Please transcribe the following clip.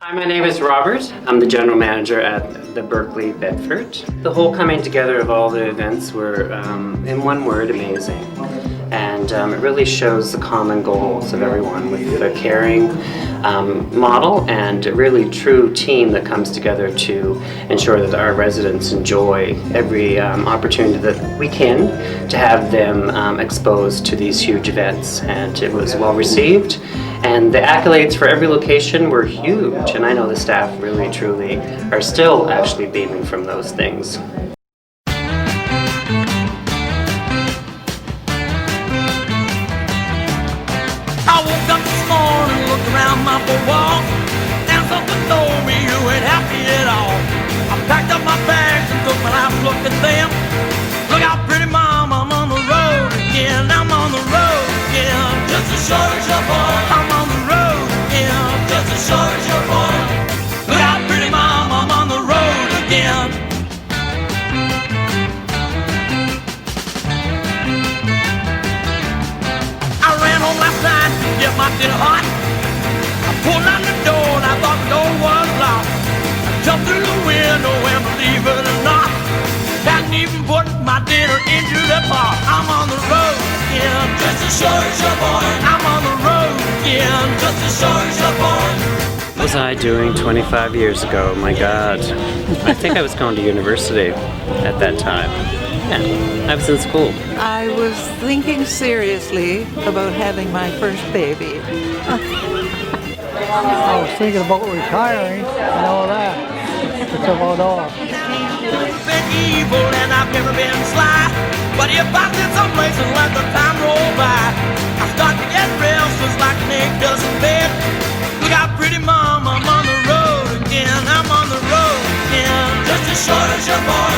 Hi, my name is Robert. I'm the general manager at the Berkeley Bedford. The whole coming together of all the events were, in one word, amazing. And it really shows the common goals of everyone with a caring model and a really true team that comes together to ensure that our residents enjoy every opportunity that we can to have them exposed to these huge events. And it was well received. And the accolades for every location were huge, and I know the staff really, truly are still actually beaming from those things. I woke up this morning, looked around my wall, and something told me you ain't happy at all. I packed up my bags and took my last look at them. Look out, pretty mama, I'm on the road again. I'm on the road again, just as short as your boy. I'm on the road again, just as short as your boy. Look out, pretty mama, I'm on the road again. I ran home last night to get my dinner hot. I pulled out the door and I thought the door was locked. I jumped through the window and believe it or not, hadn't even put my dinner into the pot. I'm on the road again, just as short as your boy. I'm on the road again, just as short as your boy. What was I doing 25 years ago? My God. I think I was going to university at that time. Yeah, I was in school. I was thinking seriously about having my first baby. I was thinking about retiring and all that. It's about all. Been evil and I've never been sly, but if I sit someplace and let the time roll by, I start to get restless like an egg does in bed. Look out, pretty mama, I'm on the road again. I'm on the road again, just as short as your boy.